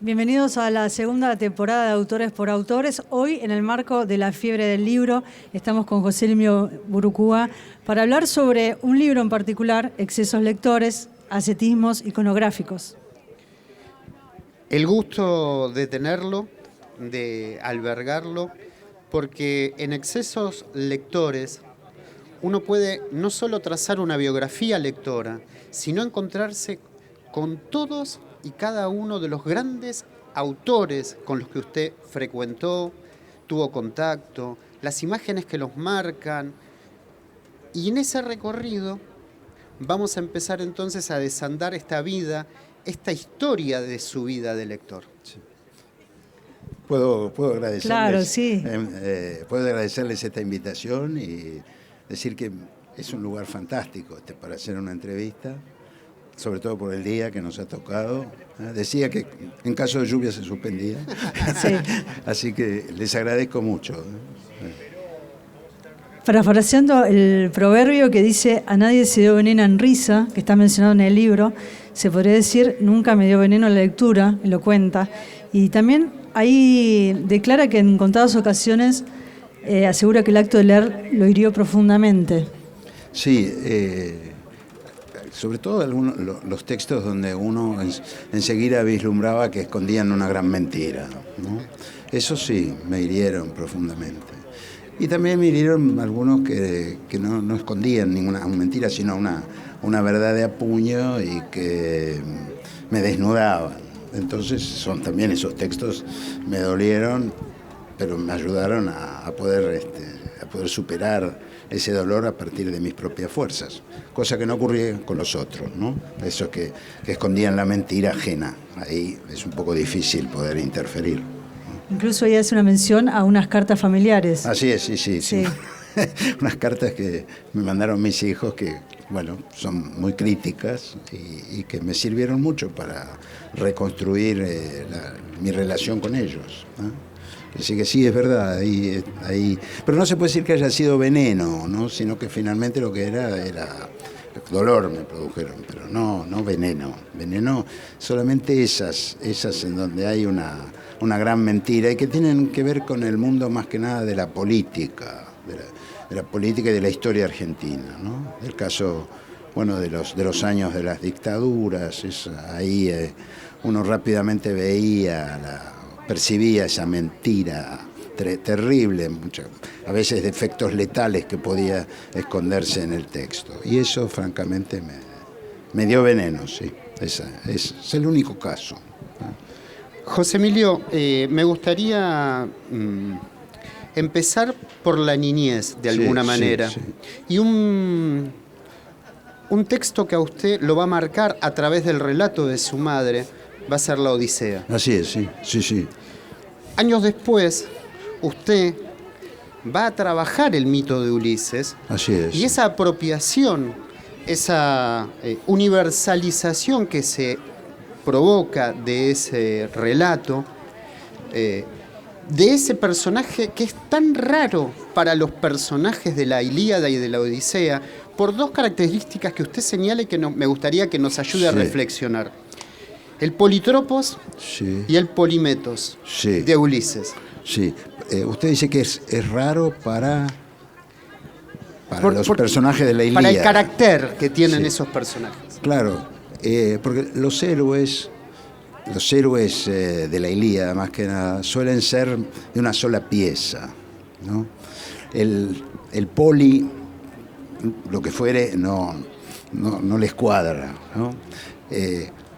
Bienvenidos a la segunda temporada de Autores por Autores. Hoy, en el marco de la fiebre del libro, estamos con José Limio Burucúa para hablar sobre un libro en particular, Excesos lectores, ascetismos iconográficos. El gusto de tenerlo, de albergarlo, porque en Excesos lectores uno puede no solo trazar una biografía lectora, sino encontrarse con todos y cada uno de los grandes autores con los que usted frecuentó, tuvo contacto, las imágenes que los marcan. Y en ese recorrido vamos a empezar entonces a desandar esta vida, esta historia de su vida de lector. Sí. ¿Puedo agradecerles? Claro, sí. Puedo agradecerles esta invitación y decir que es un lugar fantástico para hacer una entrevista, sobre todo por el día que nos ha tocado. Decía que en caso de lluvia se suspendía. Sí. Así que les agradezco mucho. Parafraseando el proverbio que dice a nadie se dio veneno en risa, que está mencionado en el libro, se podría decir nunca me dio veneno la lectura, lo cuenta. Y también ahí declara que en contadas ocasiones asegura que el acto de leer lo hirió profundamente. Sí, sobre todo los textos donde uno enseguida vislumbraba que escondían una gran mentira, ¿no? Eso sí, me hirieron profundamente. Y también me hirieron algunos que no escondían ninguna mentira, sino una verdad de apuño y que me desnudaban. Entonces también esos textos me dolieron, pero me ayudaron a poder superar ese dolor a partir de mis propias fuerzas, cosa que no ocurría con los otros, ¿no? Esos que escondían la mentira ajena. Ahí es un poco difícil poder interferir. Incluso ella hace una mención a unas cartas familiares. Así es, sí. Unas cartas que me mandaron mis hijos que, bueno, son muy críticas y que me sirvieron mucho para reconstruir mi relación con ellos, ¿no? Así que sí, es verdad, ahí, pero no se puede decir que haya sido veneno, ¿no? Sino que finalmente lo que era dolor me produjeron, pero no veneno. Veneno solamente esas en donde hay una gran mentira y que tienen que ver con el mundo más que nada de la política, de la política y de la historia argentina, ¿no? El caso, bueno, de los años de las dictaduras, ahí uno rápidamente percibía esa mentira terrible, a veces de efectos letales que podía esconderse en el texto. Y eso, francamente, me dio veneno, sí. Es el único caso. José Emilio, me gustaría empezar por la niñez, de alguna manera. Sí. Y un texto que a usted lo va a marcar a través del relato de su madre va a ser La Odisea. Así es, sí. Años después, usted va a trabajar el mito de Ulises. Así es. Y esa apropiación, esa universalización que se provoca de ese relato, de ese personaje que es tan raro para los personajes de la Ilíada y de la Odisea, por dos características que usted señala y que me gustaría que nos ayude a reflexionar. El Politropos y el Polimetos de Ulises. Sí, usted dice que es raro para los personajes de la Ilíada. Para el carácter que tienen esos personajes. Claro, porque los héroes de la Ilíada, más que nada, suelen ser de una sola pieza, ¿no? El poli, lo que fuere, no les cuadra, ¿no?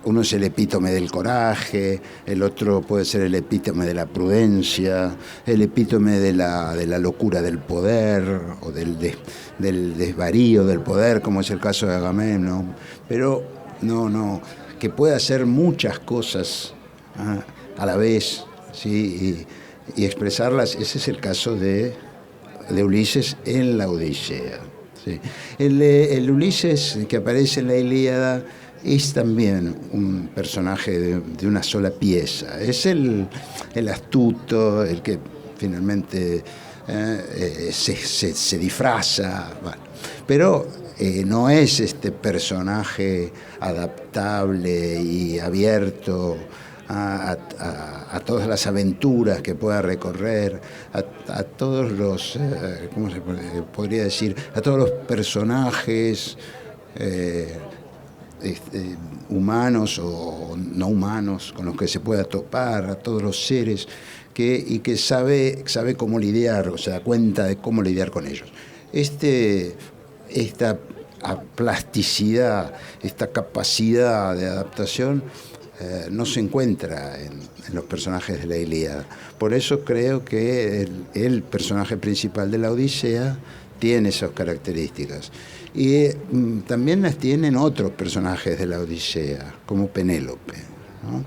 Uno es el epítome del coraje, el otro puede ser el epítome de la prudencia, el epítome de la locura del poder o del desvarío del poder, como es el caso de Agamemnon. Pero que puede hacer muchas cosas a la vez, ¿sí? y expresarlas. Ese es el caso de Ulises en la Odisea, ¿sí? El Ulises que aparece en la Ilíada es también un personaje de una sola pieza. Es el astuto, el que finalmente se disfraza, bueno, pero no es este personaje adaptable y abierto a todas las aventuras que pueda recorrer, a todos los, ¿cómo se podría decir? A todos los personajes humanos o no humanos con los que se pueda topar, a todos los seres y que sabe cómo lidiar, o se da cuenta de cómo lidiar con ellos. Esta plasticidad, esta capacidad de adaptación no se encuentra en los personajes de la Ilíada. Por eso creo que el personaje principal de la Odisea tiene esas características. Y también las tienen otros personajes de la Odisea, como Penélope, ¿no?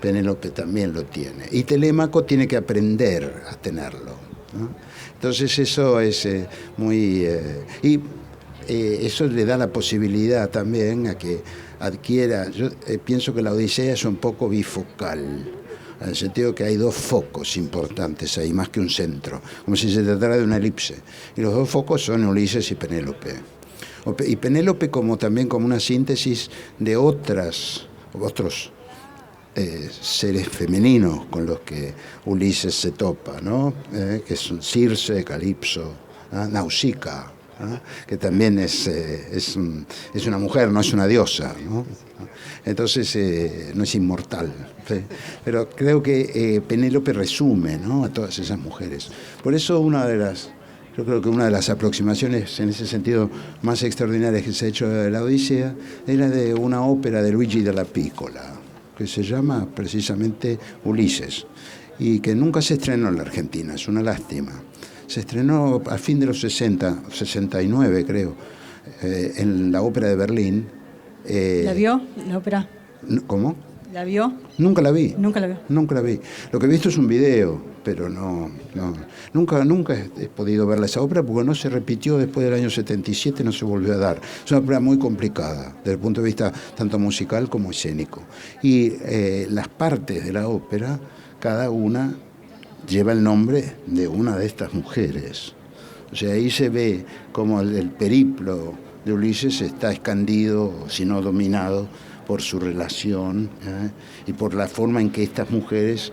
Penélope también lo tiene. Y Telémaco tiene que aprender a tenerlo, ¿no? Entonces eso es muy... eso le da la posibilidad también a que adquiera... Yo pienso que la Odisea es un poco bifocal, en el sentido que hay dos focos importantes ahí, más que un centro, como si se tratara de una elipse. Y los dos focos son Ulises y Penélope. Y Penélope también como una síntesis de otros seres femeninos con los que Ulises se topa, ¿no? Que son Circe, Calipso, Nausicaa, ¿no? Que también es una mujer, no es una diosa, ¿no? Entonces no es inmortal, ¿sí? Pero creo que Penélope resume, ¿no?, a todas esas mujeres. Por eso yo creo que una de las aproximaciones en ese sentido más extraordinarias que se ha hecho de la Odisea era de una ópera de Luigi della Piccola, que se llama precisamente Ulises, y que nunca se estrenó en la Argentina, es una lástima. Se estrenó a fin de los 60, 69 creo, en la Ópera de Berlín. ¿La vio, la ópera? ¿Cómo? ¿La vio? Nunca la vi. Nunca la vio. Nunca la vi. Lo que he visto es un video, pero nunca he podido ver esa ópera porque no se repitió después del año 77, no se volvió a dar. Es una ópera muy complicada desde el punto de vista tanto musical como escénico. Y las partes de la ópera, cada una lleva el nombre de una de estas mujeres. O sea, ahí se ve como el periplo de Ulises está escandido, si no dominado, por su relación y por la forma en que estas mujeres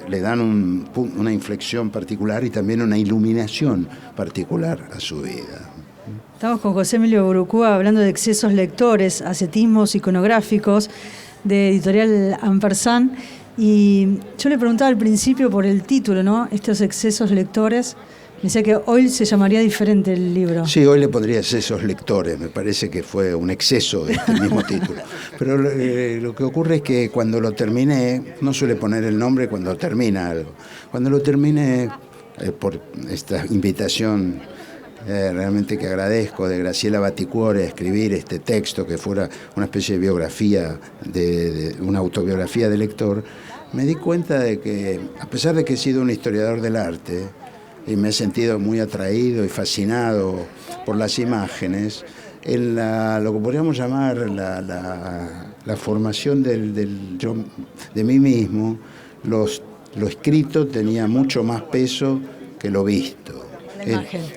le dan una inflexión particular y también una iluminación particular a su vida. Estamos con José Emilio Burucúa hablando de excesos lectores, ascetismos iconográficos, de Editorial Ampersand. Y yo le preguntaba al principio por el título, ¿no? Estos excesos lectores. Me decía que hoy se llamaría diferente el libro. Sí, hoy le pondría excesos lectores. Me parece que fue un exceso este mismo título. Pero lo que ocurre es que cuando lo terminé, no suele poner el nombre cuando termina algo. Cuando lo terminé, por esta invitación realmente que agradezco, de Graciela Baticuore, a escribir este texto que fuera una especie de biografía, de una autobiografía del lector, me di cuenta de que, a pesar de que he sido un historiador del arte, y me he sentido muy atraído y fascinado por las imágenes, en lo que podríamos llamar la formación de mí mismo, lo escrito tenía mucho más peso que lo visto,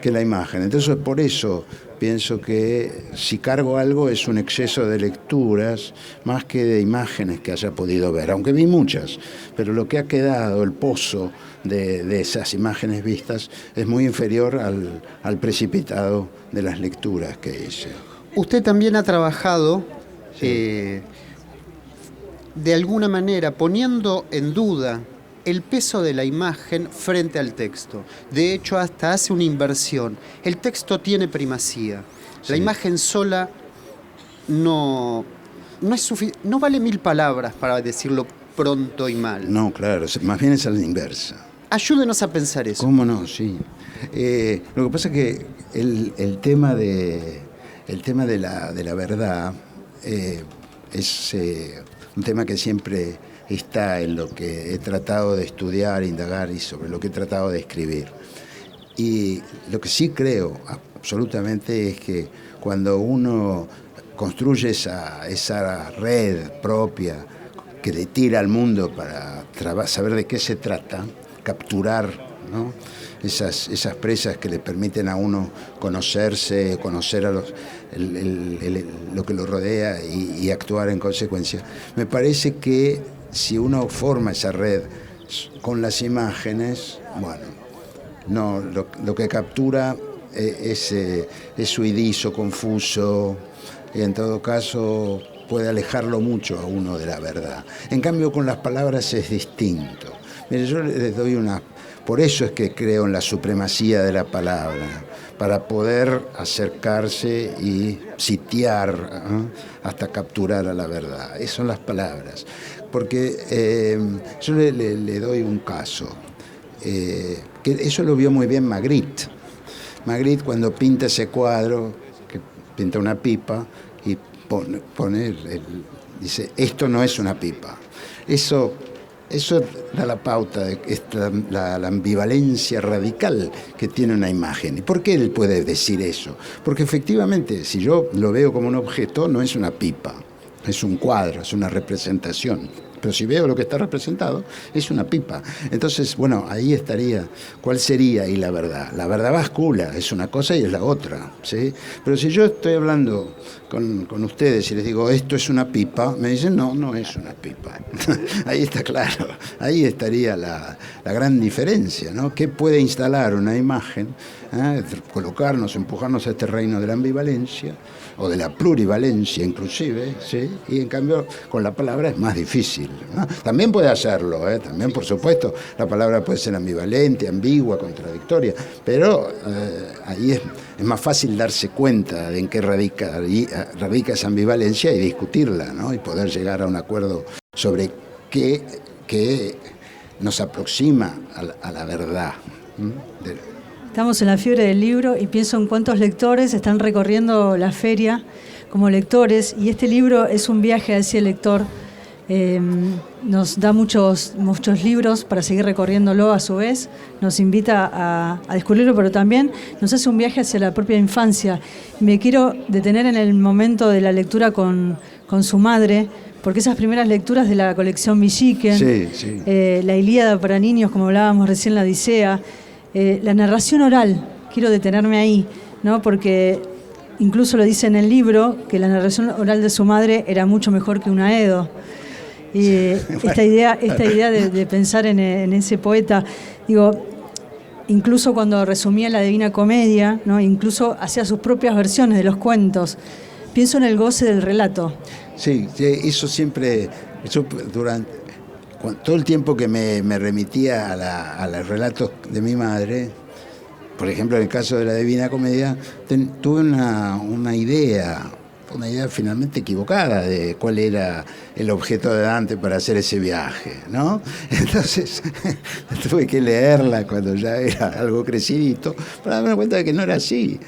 que la imagen. Entonces, por eso pienso que si cargo algo es un exceso de lecturas más que de imágenes que haya podido ver, aunque vi muchas, pero lo que ha quedado, el pozo de esas imágenes vistas, es muy inferior al precipitado de las lecturas que hice. Usted también ha trabajado, de alguna manera, poniendo en duda el peso de la imagen frente al texto. De hecho, hasta hace una inversión. El texto tiene primacía. La imagen sola no vale 1000 palabras para decirlo pronto y mal. No, claro, más bien es a la inversa. Ayúdenos a pensar eso. ¿Cómo no? Sí. Lo que pasa es que el tema de la verdad es un tema que siempre está en lo que he tratado de estudiar, indagar y sobre lo que he tratado de escribir. Y lo que sí creo absolutamente es que cuando uno construye esa red propia que le tira al mundo para saber de qué se trata, capturar, ¿no?, esas presas que le permiten a uno conocerse, conocer a lo que lo rodea y actuar en consecuencia. Me parece que si uno forma esa red con las imágenes, bueno, no, lo que captura es suidizo, confuso, y en todo caso puede alejarlo mucho a uno de la verdad. En cambio, con las palabras es distinto. Mire, yo les doy por eso es que creo en la supremacía de la palabra, para poder acercarse y sitiar, hasta capturar a la verdad. Esas son las palabras. Porque yo le doy un caso, que eso lo vio muy bien Magritte. Magritte, cuando pinta ese cuadro, que pinta una pipa, y dice, esto no es una pipa. Eso da la pauta de la ambivalencia radical que tiene una imagen. ¿Y por qué él puede decir eso? Porque efectivamente, si yo lo veo como un objeto, no es una pipa, es un cuadro, es una representación. Pero si veo lo que está representado, es una pipa. Entonces, bueno, ahí estaría, ¿cuál sería ahí la verdad? La verdad bascula, es una cosa y es la otra, ¿sí? Pero si yo estoy hablando con ustedes y les digo, esto es una pipa, me dicen, no, no es una pipa. Ahí está claro, ahí estaría la gran diferencia, ¿no? ¿Qué puede instalar una imagen? Colocarnos, empujarnos a este reino de la ambivalencia, o de la plurivalencia inclusive, ¿sí? Y en cambio con la palabra es más difícil, ¿no? También puede hacerlo, también por supuesto la palabra puede ser ambivalente, ambigua, contradictoria, pero ahí es más fácil darse cuenta de en qué radica esa ambivalencia y discutirla, ¿no? Y poder llegar a un acuerdo sobre qué nos aproxima a la verdad. Estamos en la fiebre del libro y pienso en cuántos lectores están recorriendo la feria como lectores, y este libro es un viaje hacia el lector. Nos da muchos libros para seguir recorriéndolo a su vez, nos invita a descubrirlo, pero también nos hace un viaje hacia la propia infancia. Me quiero detener en el momento de la lectura con su madre, porque esas primeras lecturas de la colección Villiquen, sí. La Ilíada para niños, como hablábamos recién, la Odisea, la narración oral, quiero detenerme ahí, ¿no? Porque incluso lo dice en el libro que la narración oral de su madre era mucho mejor que una Edo. Y esta idea de pensar en ese poeta, digo, incluso cuando resumía la Divina Comedia, ¿no? Incluso hacía sus propias versiones de los cuentos. Pienso en el goce del relato. Sí, eso siempre, durante todo el tiempo que me remitía a los relatos de mi madre, por ejemplo en el caso de la Divina Comedia, tuve una idea finalmente equivocada de cuál era el objeto de Dante para hacer ese viaje, ¿no? Entonces tuve que leerla cuando ya era algo crecidito para darme cuenta de que no era así.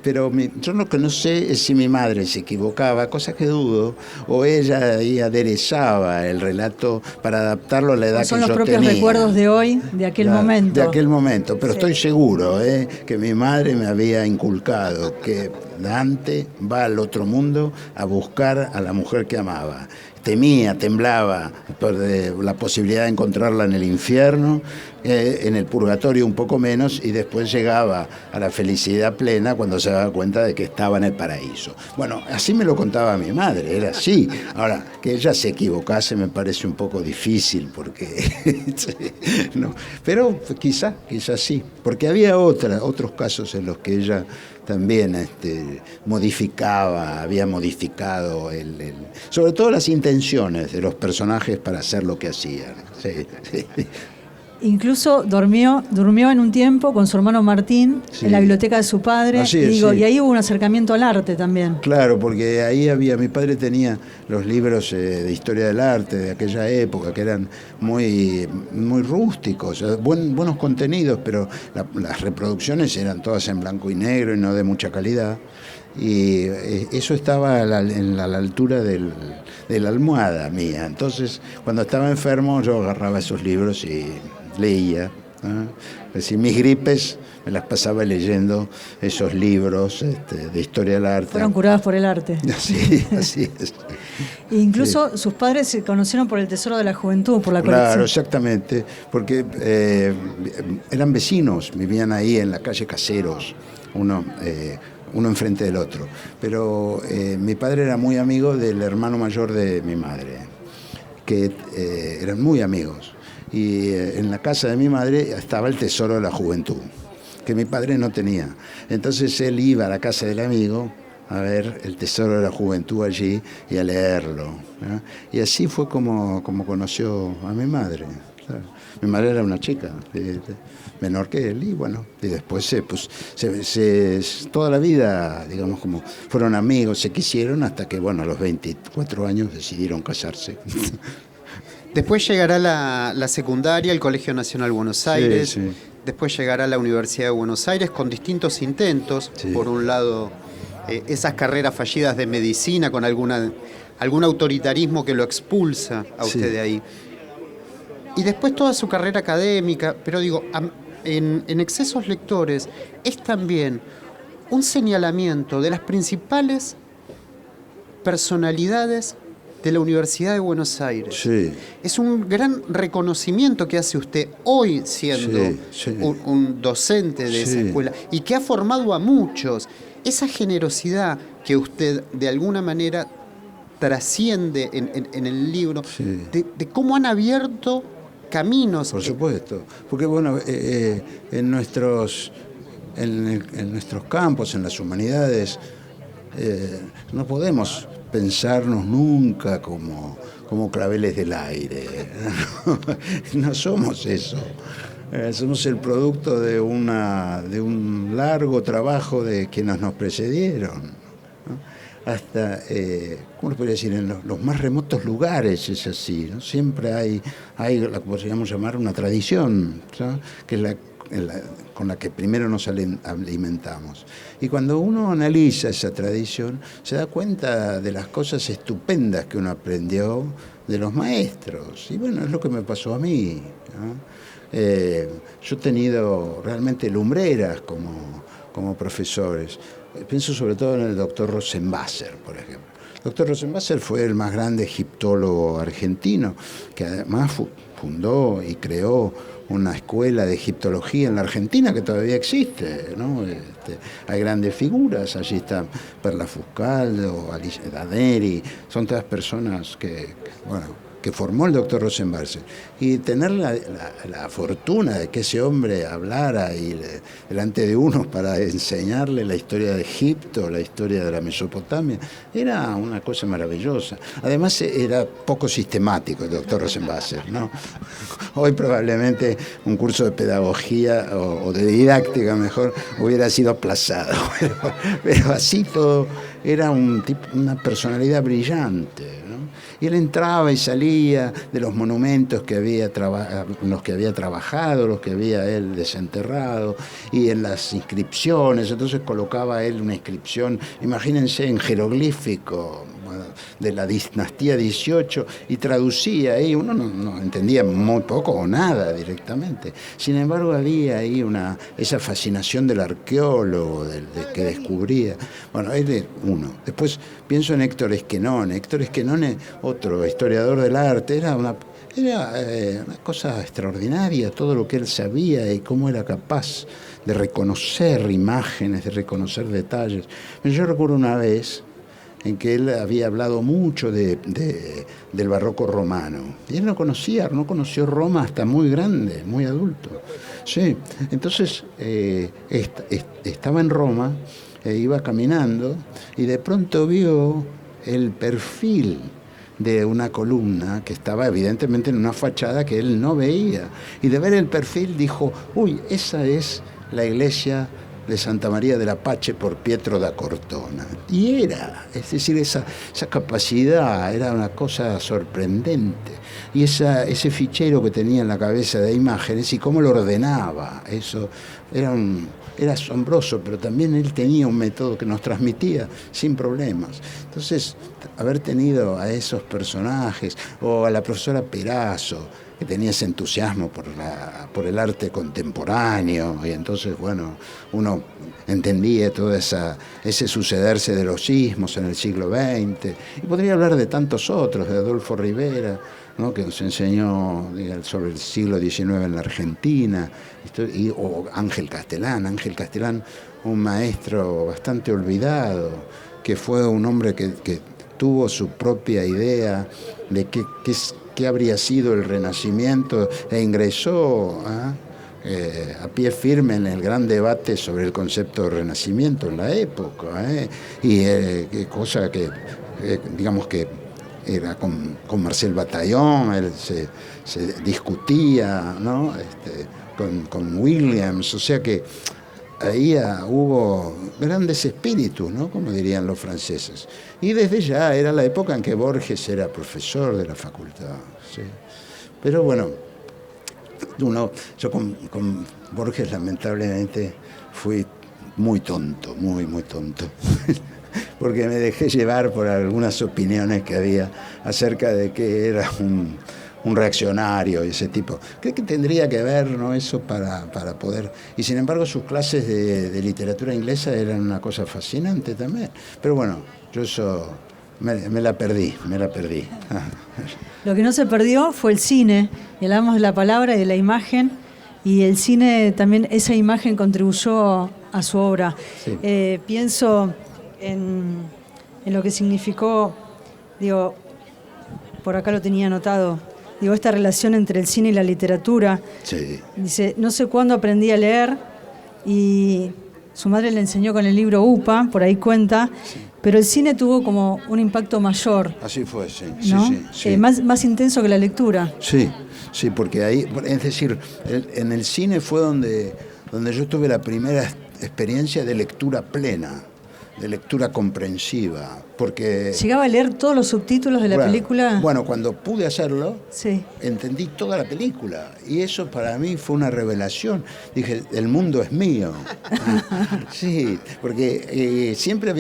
Pero yo lo que no sé es si mi madre se equivocaba, cosa que dudo, o ella ahí aderezaba el relato para adaptarlo a la edad que yo tenía. Son los propios recuerdos de hoy, de aquel momento. De aquel momento, pero sí. Estoy seguro que mi madre me había inculcado que Dante va al otro mundo a buscar a la mujer que amaba. Temía, temblaba por la posibilidad de encontrarla en el infierno, en el purgatorio un poco menos, y después llegaba a la felicidad plena cuando se daba cuenta de que estaba en el paraíso. Bueno, así me lo contaba mi madre, era así. Ahora, que ella se equivocase me parece un poco difícil, porque no. Pero quizás sí, porque había otros casos en los que ella también había modificado sobre todo las intenciones de los personajes para hacer lo que hacían. Sí. Incluso durmió en un tiempo con su hermano Martín, sí, en la biblioteca de su padre. Así es, y ahí hubo un acercamiento al arte también. Claro, porque ahí mi padre tenía los libros de historia del arte de aquella época, que eran muy, muy rústicos, buenos contenidos, pero las reproducciones eran todas en blanco y negro y no de mucha calidad. Y eso estaba a la altura de la almohada mía. Entonces, cuando estaba enfermo, yo agarraba esos libros y leía. Es decir, mis gripes me las pasaba leyendo esos libros de historia del arte. Fueron curadas por el arte. Sí, así es. E incluso sí, sus padres se conocieron por el Tesoro de la Juventud, por la colección. Claro, exactamente, porque eran vecinos, vivían ahí en la calle Caseros, uno enfrente del otro. Pero mi padre era muy amigo del hermano mayor de mi madre, que eran muy amigos. Y en la casa de mi madre estaba el Tesoro de la Juventud, que mi padre no tenía. Entonces él iba a la casa del amigo a ver el Tesoro de la Juventud allí y a leerlo, ¿no? Y así fue como conoció a mi madre. Claro. Mi madre era una chica menor que él y bueno, y después toda la vida, digamos, como fueron amigos, se quisieron hasta que, bueno, a los 24 años decidieron casarse. Después llegará la secundaria, el Colegio Nacional Buenos Aires, Sí. Después llegará la Universidad de Buenos Aires con distintos intentos, Sí. Por un lado, esas carreras fallidas de medicina con algún autoritarismo que lo expulsa a usted de ahí. Y después toda su carrera académica, pero digo, en Excesos Lectores es también un señalamiento de las principales personalidades de la Universidad de Buenos Aires. Sí. Es un gran reconocimiento que hace usted hoy siendo un docente de esa escuela y que ha formado a muchos. Esa generosidad que usted de alguna manera trasciende en el libro, de cómo han abierto caminos. Por supuesto, porque bueno, en nuestros campos, en las humanidades, no podemos pensarnos nunca como claveles del aire. No somos eso. Somos el producto de un largo trabajo de quienes nos precedieron, ¿no? Hasta, ¿cómo le podría decir? En los más remotos lugares es así, ¿no? Siempre hay lo que podríamos llamar una tradición, ¿no? Que es con la que primero nos alimentamos. Y cuando uno analiza esa tradición, se da cuenta de las cosas estupendas que uno aprendió de los maestros. Y bueno, es lo que me pasó a mí, ¿no? Yo he tenido realmente lumbreras como profesores. Pienso sobre todo en el doctor Rosenwasser, por ejemplo. El doctor Rosenwasser fue el más grande egiptólogo argentino, que además fundó y creó una escuela de egiptología en la Argentina que todavía existe, ¿no? Hay grandes figuras, allí está Perla Fuscal, Alice Daneri, son todas personas que formó el doctor Rosenwasser. Y tener la fortuna de que ese hombre hablara delante de uno para enseñarle la historia de Egipto, la historia de la Mesopotamia, era una cosa maravillosa. Además era poco sistemático el doctor Rosenwasser, ¿no? Hoy probablemente un curso de pedagogía o de didáctica mejor hubiera sido aplazado, pero así todo era una personalidad brillante, ¿no? Y él entraba y salía de los monumentos en los que había trabajado, los que había él desenterrado, y en las inscripciones. Entonces colocaba él una inscripción, imagínense, en jeroglífico, de la dinastía 18, y traducía ahí. Uno no entendía muy poco o nada directamente. Sin embargo, había ahí esa fascinación del arqueólogo, que descubría. Bueno, él es uno. Después pienso en Héctor Esquenone. Héctor Esquenone, otro historiador del arte, era una cosa extraordinaria, todo lo que él sabía y cómo era capaz de reconocer imágenes, de reconocer detalles. Yo recuerdo una vez en que él había hablado mucho del barroco romano. Y él no conoció Roma hasta muy grande, muy adulto. Sí, entonces estaba en Roma, iba caminando y de pronto vio el perfil de una columna que estaba evidentemente en una fachada que él no veía. Y de ver el perfil dijo, uy, esa es la iglesia de Santa María del Apache por Pietro da Cortona. Y es decir, esa capacidad era una cosa sorprendente. Y ese fichero que tenía en la cabeza de imágenes y cómo lo ordenaba, eso era asombroso, pero también él tenía un método que nos transmitía sin problemas. Entonces, haber tenido a esos personajes, o a la profesora Perazo, que tenía ese entusiasmo por el arte contemporáneo, y entonces, bueno, uno entendía todo ese sucederse de los sismos en el siglo XX, y podría hablar de tantos otros, de Adolfo Rivera, ¿no?, que nos enseñó sobre el siglo XIX en la Argentina, o Ángel Castelán, un maestro bastante olvidado, que fue un hombre que tuvo su propia idea de qué habría sido el Renacimiento, e ingresó a pie firme en el gran debate sobre el concepto de Renacimiento en la época, y cosa que, digamos que era con Marcel Bataillon, él se discutía, ¿no? Con Williams, o sea que ahí hubo grandes espíritus, ¿no? Como dirían los franceses. Y desde ya era la época en que Borges era profesor de la facultad, ¿sí? Pero bueno, yo con Borges lamentablemente fui muy tonto, muy tonto, porque me dejé llevar por algunas opiniones que había acerca de que era un reaccionario y ese tipo. Creo que tendría que ver, ¿no?, eso para poder... Y sin embargo sus clases de literatura inglesa eran una cosa fascinante también. Pero bueno, yo eso me la perdí. Lo que no se perdió fue el cine. Y hablamos de la palabra y de la imagen. Y el cine también, esa imagen contribuyó a su obra. Sí. Pienso en lo que significó, digo, por acá lo tenía anotado, digo, esta relación entre el cine y la literatura. Sí. Dice, no sé cuándo aprendí a leer y su madre le enseñó con el libro UPA, por ahí cuenta, sí. Pero el cine tuvo como un impacto mayor. Así fue, sí. ¿No? Sí. Más intenso que la lectura. Sí, porque ahí, es decir, en el cine fue donde yo tuve la primera experiencia de lectura plena, de lectura comprensiva, porque... ¿Llegaba a leer todos los subtítulos de la película? Bueno, cuando pude hacerlo, sí, entendí toda la película, y eso para mí fue una revelación. Dije, el mundo es mío. Sí, porque siempre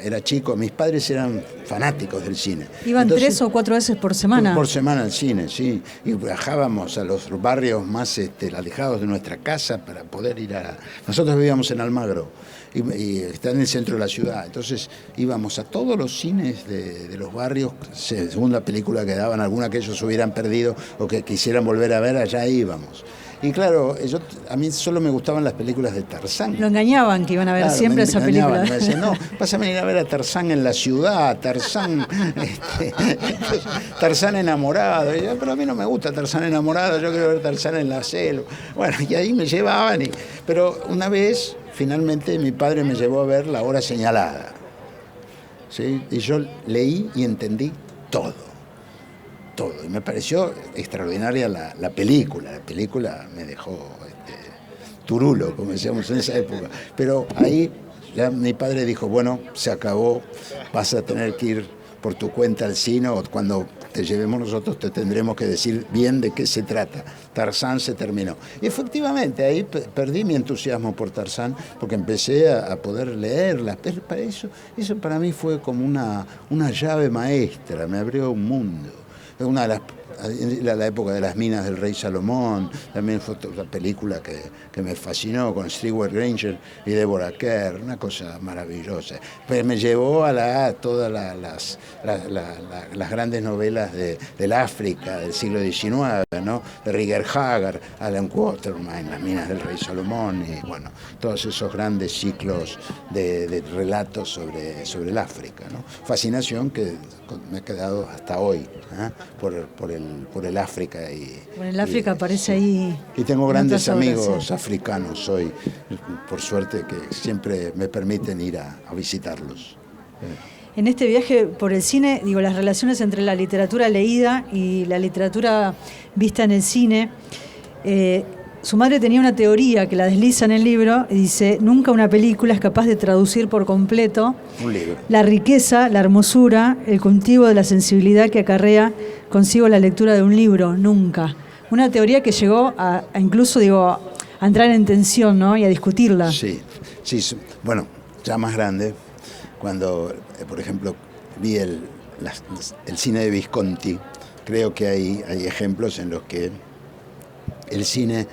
era chico, mis padres eran fanáticos del cine. ¿Iban 3 o 4 veces por semana? Por semana al cine, sí. Y viajábamos a los barrios más alejados de nuestra casa para poder ir a... Nosotros vivíamos en Almagro, y está en el centro de la ciudad. Entonces íbamos a todos los cines de los barrios, según la película que daban, alguna que ellos hubieran perdido o que quisieran volver a ver, allá íbamos. Y claro, a mí solo me gustaban las películas de Tarzán. Lo engañaban que iban a ver, claro, siempre esa película. Me decían, no, vas a venir a ver a Tarzán en la ciudad, Tarzán enamorado. Y yo, pero a mí no me gusta Tarzán enamorado, yo quiero ver Tarzán en la selva. Bueno, y ahí me llevaban. Pero una vez, finalmente, mi padre me llevó a ver La Hora Señalada, ¿sí? Y yo leí y entendí todo. Y me pareció extraordinaria la película. La película me dejó turulo, como decíamos en esa época. Pero ahí ya mi padre dijo, bueno, se acabó, vas a tener que ir por tu cuenta al cine, o cuando te llevemos nosotros te tendremos que decir bien de qué se trata. Tarzán se terminó. Y efectivamente ahí perdí mi entusiasmo por Tarzán, porque empecé a poder leerla. Pero para eso para mí fue como una llave maestra, me abrió un mundo. Una de la época de las minas del rey Salomón, también fue otra película que me fascinó, con Stewart Granger y Deborah Kerr, una cosa maravillosa. Pues me llevó a todas las grandes novelas del África del siglo XIX, ¿no? De Rutger Hauer, Alan Quatermain, las minas del rey Salomón, y bueno, todos esos grandes ciclos de relatos sobre el África, ¿no? Fascinación que me ha quedado hasta hoy, por el África. Bueno, el África aparece ahí. Y tengo grandes amigos africanos hoy, por suerte, que siempre me permiten ir a visitarlos. En este viaje por el cine, digo, las relaciones entre la literatura leída y la literatura vista en el cine. Su madre tenía una teoría que la desliza en el libro y dice, nunca una película es capaz de traducir por completo la riqueza, la hermosura, el cultivo de la sensibilidad que acarrea consigo la lectura de un libro, nunca. Una teoría que llegó a incluso, a entrar en tensión, ¿no? Y a discutirla. Sí, bueno, ya más grande, cuando, por ejemplo, vi el cine de Visconti, creo que hay ejemplos en los que el cine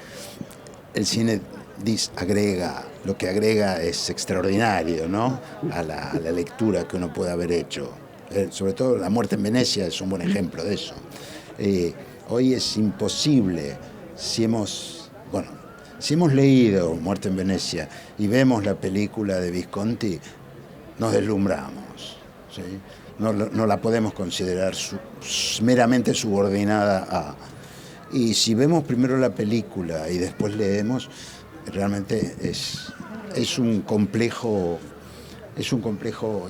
agrega, lo que agrega es extraordinario, ¿no? A la lectura que uno puede haber hecho. Sobre todo La Muerte en Venecia es un buen ejemplo de eso. Hoy es imposible, si hemos leído Muerte en Venecia y vemos la película de Visconti, nos deslumbramos. ¿sí? No la podemos considerar meramente subordinada a... Y si vemos primero la película y después leemos, realmente es un complejo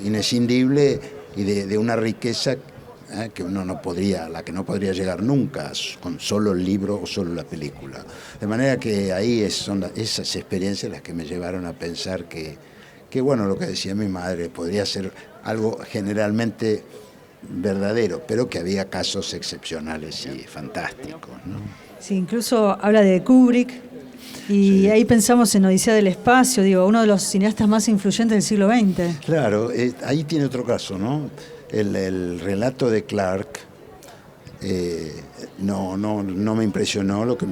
inescindible y de una riqueza que uno no podría, a la que no podría llegar nunca con solo el libro o solo la película. De manera que ahí son esas experiencias las que me llevaron a pensar que bueno, lo que decía mi madre, podría ser algo generalmente verdadero, pero que había casos excepcionales y fantásticos, ¿no? Sí, incluso habla de Kubrick, y Sí. ahí pensamos en Odisea del Espacio, digo, uno de los cineastas más influyentes del siglo XX. Claro, ahí tiene otro caso, ¿no? El relato de Clark no me impresionó lo que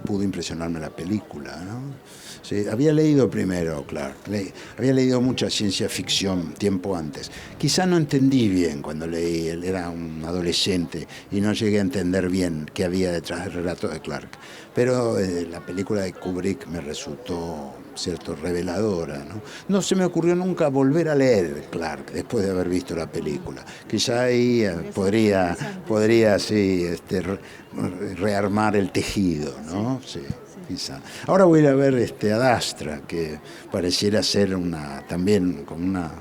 pudo impresionarme la película, ¿no? Sí, había leído primero Clark, había leído mucha ciencia ficción tiempo antes. Quizá no entendí bien cuando leí, él era un adolescente y no llegué a entender bien qué había detrás del relato de Clark. Pero la película de Kubrick me resultó reveladora, ¿no? No se me ocurrió nunca volver a leer Clark después de haber visto la película. Quizá ahí podría sí, rearmar el tejido, ¿no? Sí. Quizá. Ahora voy a ir a ver Ad Astra, que pareciera ser también con una...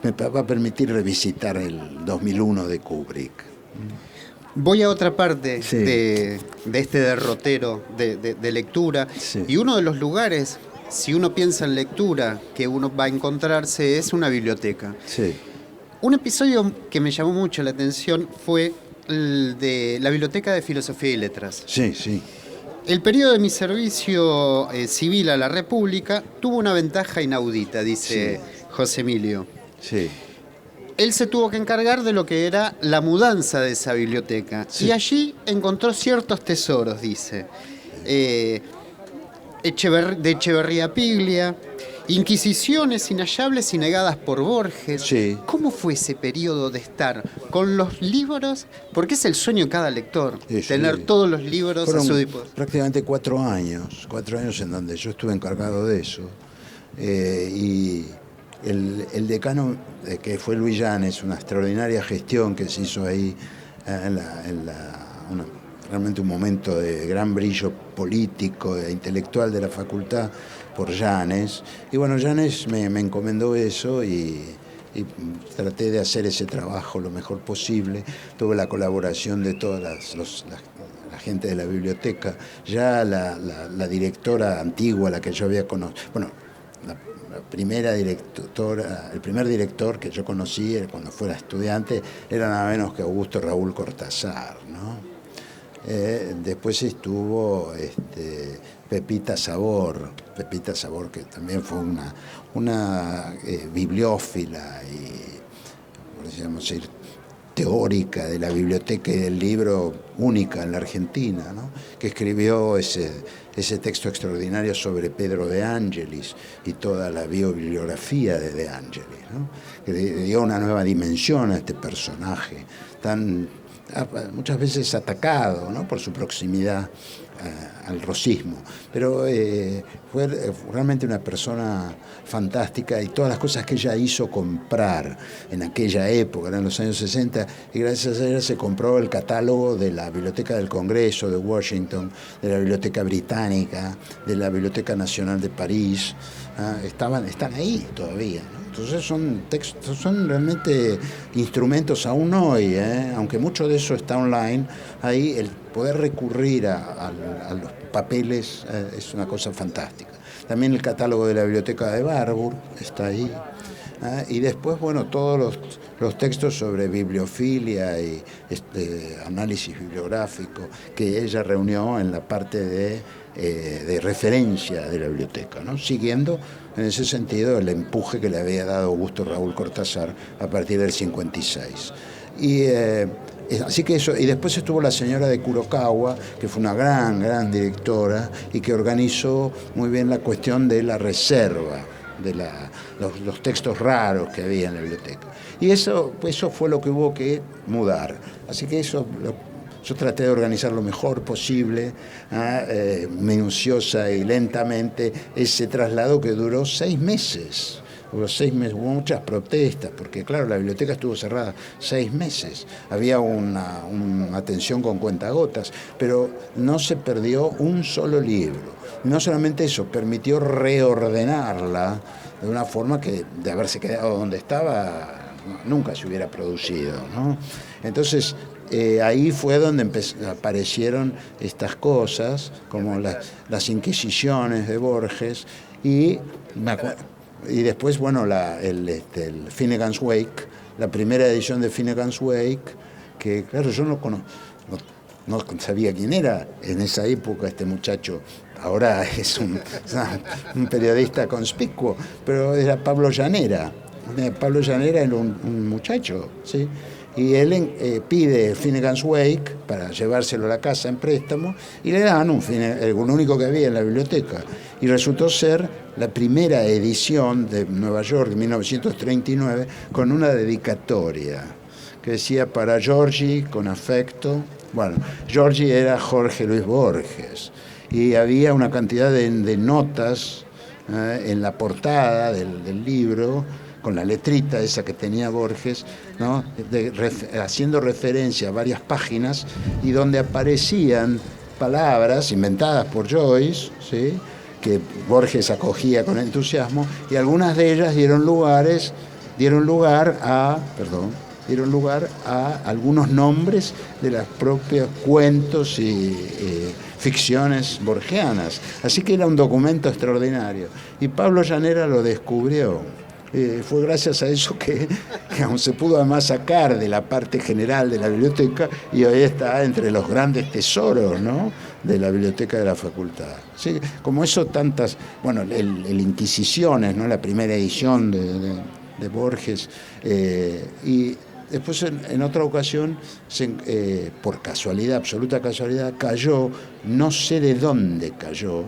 Me va a permitir revisitar el 2001 de Kubrick. Voy a otra parte Sí. de este derrotero de lectura, Sí. y uno de los lugares, si uno piensa en lectura, que uno va a encontrarse es una biblioteca. Sí. Un episodio que me llamó mucho la atención fue el de la Biblioteca de Filosofía y Letras. Sí, sí. El periodo de mi servicio civil a la República tuvo una ventaja inaudita, dice José Emilio. Sí. Él se tuvo que encargar de lo que era la mudanza de esa biblioteca. Sí. Y allí encontró ciertos tesoros, dice. De Echeverría Piglia, Inquisiciones inhallables y negadas por Borges. Sí. ¿Cómo fue ese periodo de estar con los libros? Porque es el sueño de cada lector, Sí, sí. tener todos los libros Fueron a su disposición. prácticamente 4 años en donde yo estuve encargado de eso. Y el decano, que fue Luis Llanes, una extraordinaria gestión que se hizo ahí, realmente un momento de gran brillo político e intelectual de la facultad por Llanes. Y bueno, Llanes me encomendó eso y traté de hacer ese trabajo lo mejor posible. Tuve la colaboración de toda la gente de la biblioteca. Ya la directora antigua, la que yo había conocido, bueno, la primera directora, el primer director que yo conocí cuando fuera estudiante era nada menos que Augusto Raúl Cortázar, ¿no? Después estuvo Pepita Sabor, que también fue una bibliófila y, podríamos decir, teórica de la biblioteca y del libro única en la Argentina, ¿no? Que escribió ese texto extraordinario sobre Pedro de Angelis y toda la bibliografía de Angelis, ¿no? Que le dio una nueva dimensión a este personaje muchas veces atacado, ¿no? Por su proximidad al rosismo, pero fue realmente una persona fantástica, y todas las cosas que ella hizo comprar en aquella época, eran los años 60, y gracias a ella se compró el catálogo de la Biblioteca del Congreso de Washington, de la Biblioteca Británica, de la Biblioteca Nacional de París. Están ahí todavía, ¿no? Entonces son realmente instrumentos aún hoy, aunque mucho de eso está online, ahí el poder recurrir a los papeles es una cosa fantástica. También el catálogo de la Biblioteca de Warburg está ahí. Y después, bueno, todos los textos sobre bibliofilia y análisis bibliográfico que ella reunió en la parte de referencia de la biblioteca, ¿no? Siguiendo en ese sentido el empuje que le había dado Augusto Raúl Cortázar a partir del 56. Así que eso, y después estuvo la señora de Kurokawa, que fue una gran directora y que organizó muy bien la cuestión de la reserva de los textos raros que había en la biblioteca. Y eso fue lo que hubo que mudar. Así que yo traté de organizar lo mejor posible, minuciosa y lentamente, ese traslado que duró 6 meses. Hubo 6 meses, hubo muchas protestas, porque claro, la biblioteca estuvo cerrada 6 meses. Había una atención con cuentagotas, pero no se perdió un solo libro. No solamente eso, permitió reordenarla de una forma que, de haberse quedado donde estaba, nunca se hubiera producido, ¿no? Entonces, ahí fue donde aparecieron estas cosas, como las Inquisiciones de Borges, y después, bueno, el Finnegans Wake, la primera edición de Finnegans Wake, que claro, yo no sabía quién era en esa época este muchacho. Ahora es un periodista conspicuo, pero era Pablo Llanera. Pablo Llanera era un muchacho, ¿sí? Y él pide Finnegans Wake para llevárselo a la casa en préstamo y le dan el único que había en la biblioteca. Y resultó ser la primera edición de Nueva York de 1939 con una dedicatoria que decía: para Giorgi, con afecto. Bueno, Giorgi era Jorge Luis Borges y había una cantidad de notas en la portada del libro, con la letrita esa que tenía Borges, ¿no? Haciendo referencia a varias páginas y donde aparecían palabras inventadas por Joyce, ¿sí?, que Borges acogía con entusiasmo, y algunas de ellas dieron lugar a algunos nombres de los propios cuentos y ficciones borgianas. Así que era un documento extraordinario. Y Pablo Llanera lo descubrió. Fue gracias a eso que aún se pudo además sacar de la parte general de la biblioteca, y hoy está entre los grandes tesoros, ¿no?, de la biblioteca de la facultad. ¿Sí? Como eso tantas, bueno, el Inquisiciones, ¿no?, la primera edición de Borges, y después en otra ocasión, por casualidad, absoluta casualidad, cayó, no sé de dónde cayó,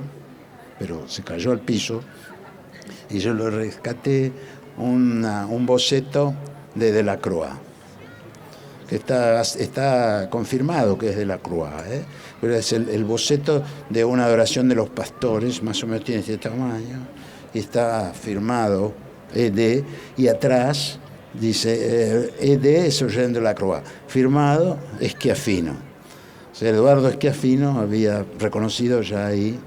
pero se cayó al piso, y yo lo rescaté, un boceto de Delacroix, que está confirmado que es Delacroix, pero es el boceto de una adoración de los pastores, más o menos tiene este tamaño, y está firmado ED, y atrás dice ED es Eugène Delacroix, firmado Schiaffino. O sea, Eduardo Schiaffino había reconocido ya ahí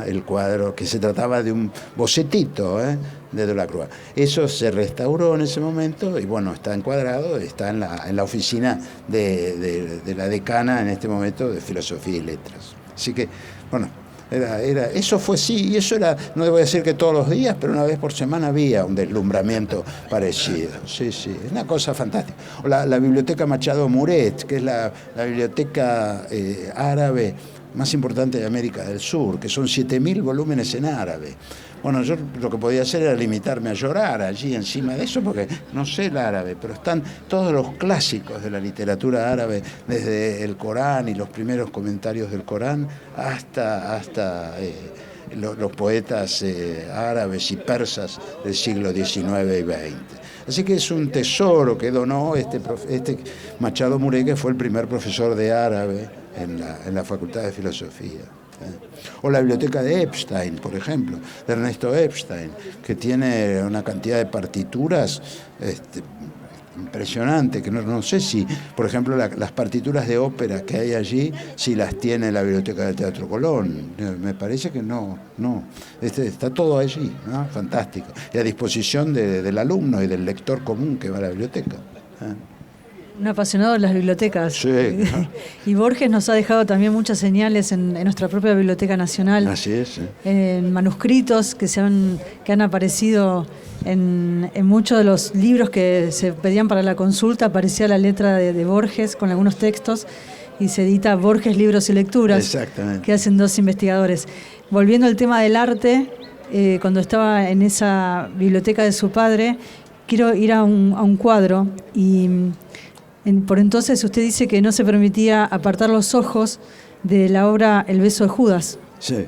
el cuadro, que se trataba de un bocetito de Delacroix. Eso se restauró en ese momento y bueno, está encuadrado, está en la oficina de la decana en este momento de Filosofía y Letras. Así que, bueno, eso fue sí, y eso era, no debo decir que todos los días, pero una vez por semana había un deslumbramiento parecido. Sí, es una cosa fantástica. O la biblioteca Machado Muret, que es la biblioteca árabe más importante de América del Sur, que son 7.000 volúmenes en árabe. Bueno, yo lo que podía hacer era limitarme a llorar allí encima de eso, porque no sé el árabe, pero están todos los clásicos de la literatura árabe, desde el Corán y los primeros comentarios del Corán, hasta los poetas árabes y persas del siglo XIX y XX. Así que es un tesoro que donó este Machado Muret, que fue el primer profesor de árabe en la Facultad de Filosofía. O la biblioteca de Epstein, por ejemplo, de Ernesto Epstein, que tiene una cantidad de partituras impresionante, que no sé si, por ejemplo, las partituras de ópera que hay allí, si las tiene la biblioteca del Teatro Colón. Me parece que no. Está todo allí, ¿no? Fantástico. Y a disposición del alumno y del lector común que va a la biblioteca. Un apasionado de las bibliotecas. Sí. Y Borges nos ha dejado también muchas señales en nuestra propia Biblioteca Nacional. Así es. En manuscritos que han aparecido en muchos de los libros que se pedían para la consulta, aparecía la letra de Borges con algunos textos, y se edita Borges Libros y Lecturas. Exactamente. Que hacen dos investigadores. Volviendo al tema del arte, cuando estaba en esa biblioteca de su padre, quiero ir a un cuadro y... Por entonces usted dice que no se permitía apartar los ojos de la obra El beso de Judas, sí,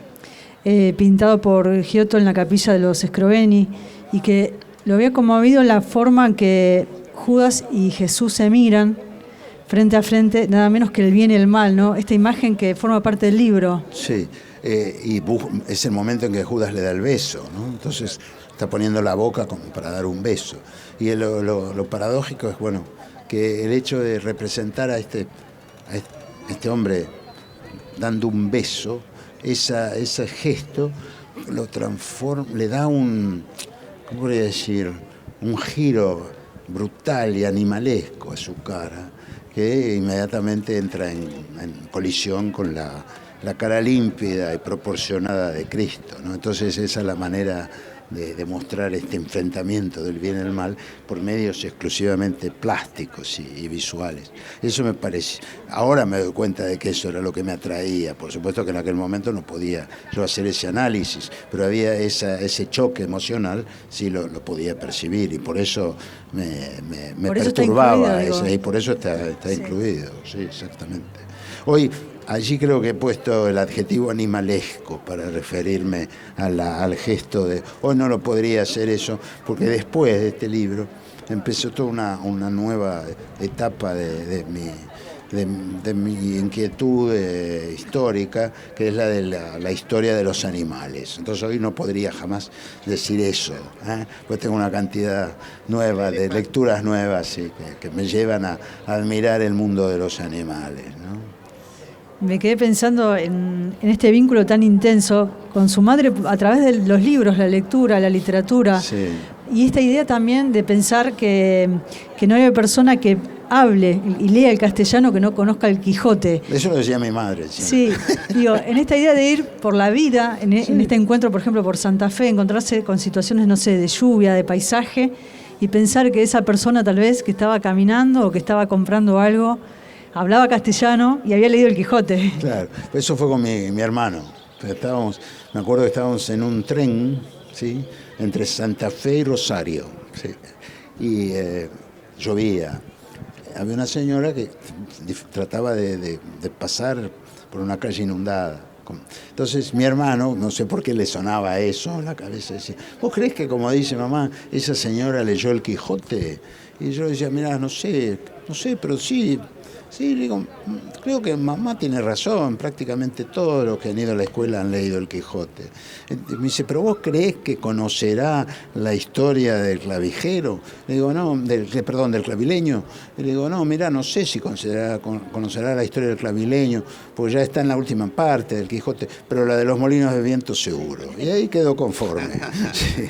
pintado por Giotto en la capilla de los Scrovegni, y que lo había conmovido la forma en que Judas y Jesús se miran frente a frente, nada menos que el bien y el mal, ¿no? Esta imagen que forma parte del libro. Sí, y es el momento en que Judas le da el beso, ¿no? Entonces está poniendo la boca como para dar un beso. Y lo paradójico es, bueno, que el hecho de representar a este hombre dando un beso, ese gesto lo transforma, le da un, ¿cómo podría decir?, un giro brutal y animalesco a su cara, que inmediatamente entra en colisión con la cara límpida y proporcionada de Cristo, ¿no? Entonces esa es la manera de mostrar este enfrentamiento del bien y el mal por medios exclusivamente plásticos y visuales. Eso me parece. Ahora me doy cuenta de que eso era lo que me atraía. Por supuesto que en aquel momento no podía yo hacer ese análisis, pero había ese choque emocional, sí lo podía percibir, y por eso me por eso perturbaba, está incluido, y por eso está incluido, sí, exactamente. Hoy, allí creo que he puesto el adjetivo animalesco para referirme al gesto de... Hoy no lo podría hacer eso, porque después de este libro empezó toda una nueva etapa de mi inquietud histórica, que es la de la historia de los animales. Entonces hoy no podría jamás decir eso, pues tengo una cantidad nueva de lecturas nuevas, sí, que me llevan a admirar el mundo de los animales, ¿no? Me quedé pensando en este vínculo tan intenso con su madre a través de los libros, la lectura, la literatura. Sí. Y esta idea también de pensar que no hay persona que hable y lea el castellano que no conozca el Quijote. Eso lo decía mi madre. Sí, digo, en esta idea de ir por la vida, en este encuentro, por ejemplo, por Santa Fe, encontrarse con situaciones, no sé, de lluvia, de paisaje, y pensar que esa persona tal vez que estaba caminando o que estaba comprando algo, hablaba castellano y había leído el Quijote. Claro, eso fue con mi hermano. Me acuerdo que estábamos en un tren, ¿sí?, entre Santa Fe y Rosario, ¿sí?, y llovía. Había una señora que trataba de pasar por una calle inundada. Entonces mi hermano, no sé por qué le sonaba eso en la cabeza, decía: ¿vos creés que, como dice mamá, esa señora leyó el Quijote? Y yo decía: mirá, no sé, pero sí, digo, creo que mamá tiene razón, prácticamente todos los que han ido a la escuela han leído el Quijote. Me dice: ¿pero vos creés que conocerá la historia del clavijero? Le digo: no, del clavileño. Le digo: no, mirá, no sé si conocerá la historia del clavileño, porque ya está en la última parte del Quijote, pero la de los molinos de viento seguro. Y ahí quedó conforme. Sí.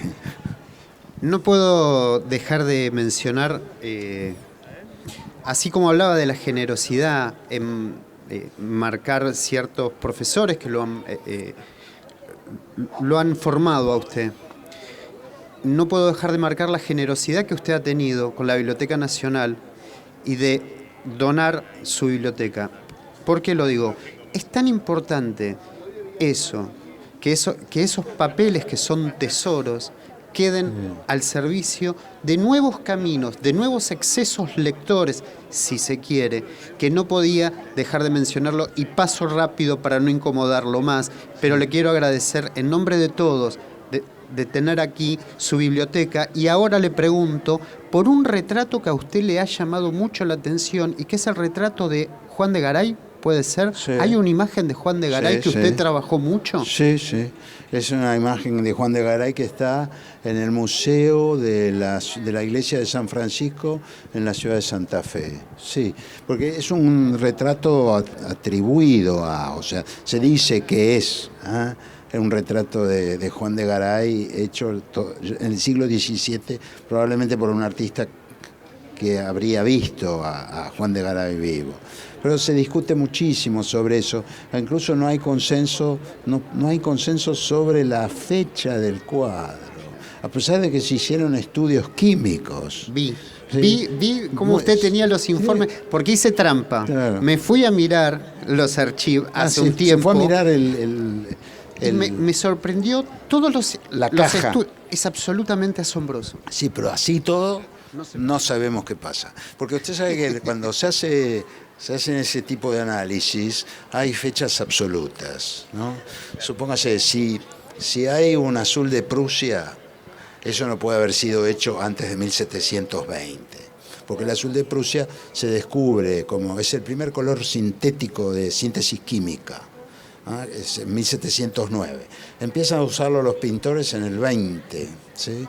No puedo dejar de mencionar... así como hablaba de la generosidad en marcar ciertos profesores que lo han formado a usted, no puedo dejar de marcar la generosidad que usted ha tenido con la Biblioteca Nacional y de donar su biblioteca. ¿Por qué lo digo? Es tan importante que esos papeles que son tesoros queden al servicio de nuevos caminos, de nuevos excesos lectores, si se quiere, que no podía dejar de mencionarlo, y paso rápido para no incomodarlo más, pero le quiero agradecer en nombre de todos de tener aquí su biblioteca. Y ahora le pregunto por un retrato que a usted le ha llamado mucho la atención, y que es el retrato de Juan de Garay. ¿Puede ser? Sí. ¿Hay una imagen de Juan de Garay que usted trabajó mucho? Sí. Es una imagen de Juan de Garay que está en el Museo de la Iglesia de San Francisco en la ciudad de Santa Fe. Sí, porque es un retrato atribuido o sea, se dice que es un retrato de Juan de Garay hecho en el siglo XVII, probablemente por un artista que habría visto a Juan de Garay vivo. Pero se discute muchísimo sobre eso. Incluso no hay consenso sobre la fecha del cuadro, a pesar de que se hicieron estudios químicos. Vi cómo usted tenía los informes, porque hice trampa. Claro. Me fui a mirar los archivos hace un tiempo. Se fue a mirar me sorprendió todos la caja. Es absolutamente asombroso. Sí, pero así todo no sabemos qué pasa. Porque usted sabe que cuando se hacen ese tipo de análisis, hay fechas absolutas, ¿no? Supóngase, si hay un azul de Prusia, eso no puede haber sido hecho antes de 1720, porque el azul de Prusia se descubre como es el primer color sintético de síntesis química. Es en 1709. Empiezan a usarlo los pintores en el 20, ¿sí?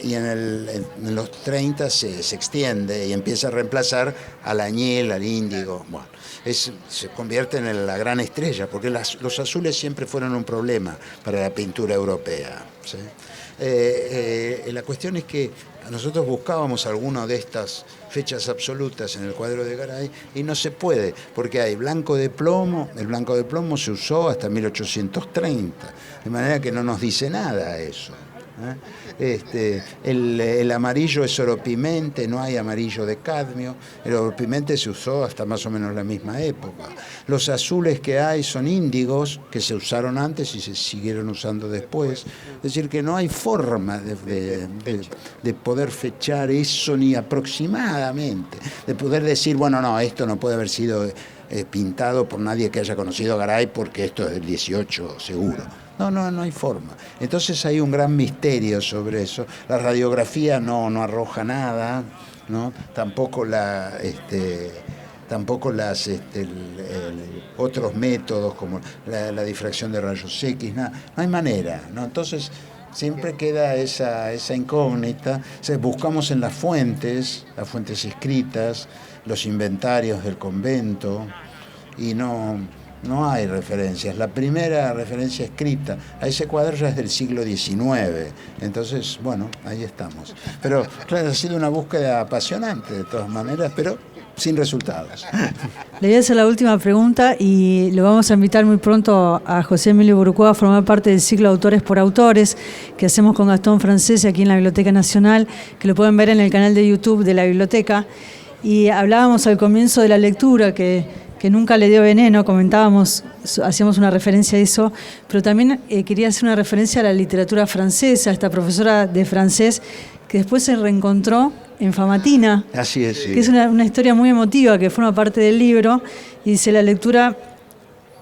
Y en los 30 se extiende y empieza a reemplazar al añil, al índigo. Bueno, se convierte en la gran estrella, porque los azules siempre fueron un problema para la pintura europea, ¿sí? La cuestión es que nosotros buscábamos alguna de estas fechas absolutas en el cuadro de Garay y no se puede, porque hay blanco de plomo. El blanco de plomo se usó hasta 1830, de manera que no nos dice nada eso. El amarillo es oropimente, no hay amarillo de cadmio. El oropimente se usó hasta más o menos la misma época. Los azules que hay son índigos, que se usaron antes y se siguieron usando después. Es decir, que no hay forma de poder fechar eso ni aproximadamente, de poder decir, bueno, no, esto no puede haber sido pintado por nadie que haya conocido a Garay porque esto es del 18 seguro. No hay forma. Entonces hay un gran misterio sobre eso. La radiografía no arroja nada, ¿no? Tampoco otros métodos como la difracción de rayos X, nada. No hay manera, ¿no? Entonces siempre queda esa incógnita. Buscamos en las fuentes escritas, los inventarios del convento, y no hay referencias. La primera referencia escrita a ese cuadro ya es del siglo XIX. Entonces, bueno, ahí estamos. Pero claro, ha sido una búsqueda apasionante de todas maneras, pero sin resultados. Le voy a hacer la última pregunta y lo vamos a invitar muy pronto a José Emilio Burucó a formar parte del ciclo Autores por Autores que hacemos con Gastón Francese aquí en la Biblioteca Nacional, que lo pueden ver en el canal de YouTube de la biblioteca. Y hablábamos al comienzo de la lectura que nunca le dio veneno, comentábamos, hacíamos una referencia a eso, pero también quería hacer una referencia a la literatura francesa, esta profesora de francés que después se reencontró en Famatina. Así es, sí. Que es una historia muy emotiva que forma parte del libro, y dice: la lectura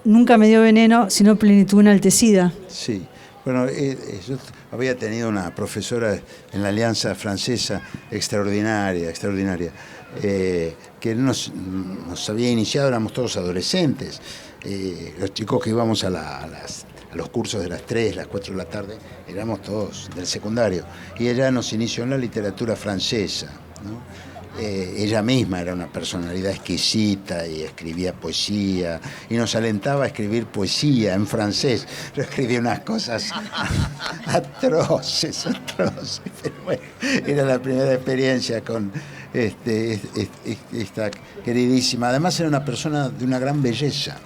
nunca me dio veneno, sino plenitud enaltecida. Sí. Bueno, yo había tenido una profesora en la Alianza Francesa extraordinaria, que nos había iniciado, éramos todos adolescentes, los chicos que íbamos a los cursos de las 3, las 4 de la tarde, éramos todos del secundario, y ella nos inició en la literatura francesa, ¿no? Ella misma era una personalidad exquisita y escribía poesía y nos alentaba a escribir poesía en francés. Yo escribía unas cosas atroces, pero bueno, era la primera experiencia con esta queridísima. Además era una persona de una gran belleza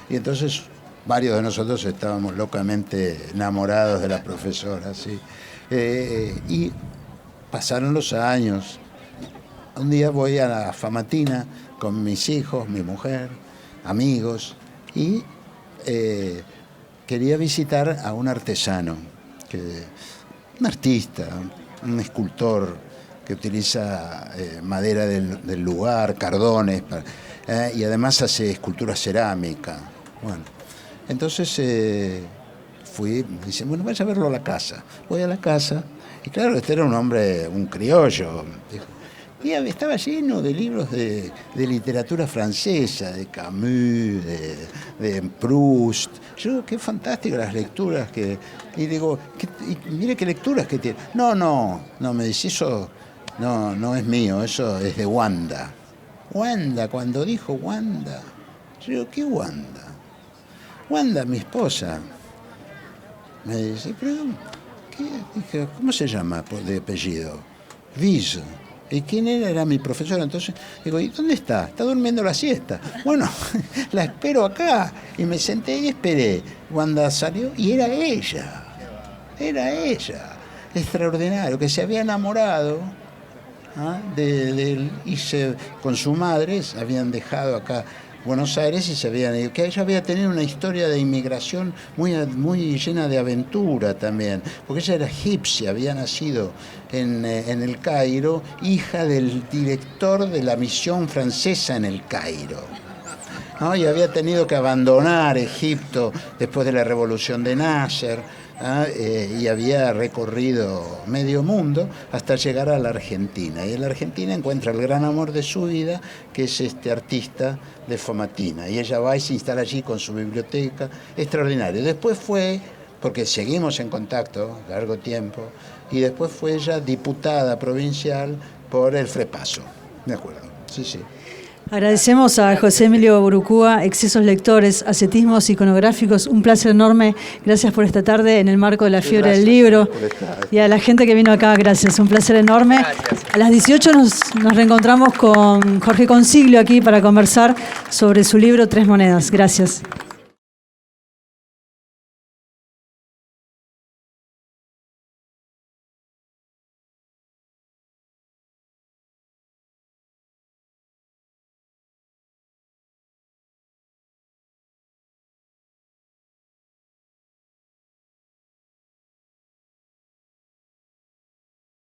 y entonces varios de nosotros estábamos locamente enamorados de la profesora, ¿sí? Y pasaron los años. Un día voy a la Famatina con mis hijos, mi mujer, amigos, y quería visitar a un artesano, un artista, un escultor que utiliza madera del lugar, cardones, y además hace escultura cerámica. Bueno, entonces fui, me dice, bueno, vaya a verlo a la casa. Voy a la casa, y claro, este era un hombre, un criollo, dijo. Y estaba lleno de libros de literatura francesa, de Camus, de Proust. Yo, qué fantásticas las lecturas que... Y digo, mire qué lecturas que tiene. No, me dice, eso no es mío, eso es de Wanda. Wanda, cuando dijo Wanda, yo digo, ¿qué Wanda? Wanda, mi esposa. Me dice, pero, Dije, ¿cómo se llama de apellido? Viso. ¿Y quién era? Era mi profesora. Entonces digo, ¿y dónde está? Está durmiendo la siesta. Bueno, la espero acá. Y me senté y esperé. Wanda salió y era ella. Extraordinario, que se había enamorado con su madre, habían dejado acá Buenos Aires y se habían ido, que ella había tenido una historia de inmigración muy llena de aventura también, porque ella era egipcia, había nacido en el Cairo, hija del director de la misión francesa en el Cairo, ¿no? Y había tenido que abandonar Egipto después de la revolución de Nasser, y había recorrido medio mundo hasta llegar a la Argentina. Y en la Argentina encuentra el gran amor de su vida, que es este artista de Famatina. Y ella va y se instala allí con su biblioteca, extraordinario. Después fue, porque seguimos en contacto largo tiempo, y después fue ella diputada provincial por el Frepaso. De acuerdo, sí, sí. Agradecemos a José Emilio Burucúa, Excesos Lectores, Ascetismos Iconográficos. Un placer enorme. Gracias por esta tarde en el marco de la Fiebre del Libro. Y a la gente que vino acá, gracias. Un placer enorme. Gracias. A las 18 nos reencontramos con Jorge Consiglio aquí para conversar sobre su libro Tres Monedas. Gracias.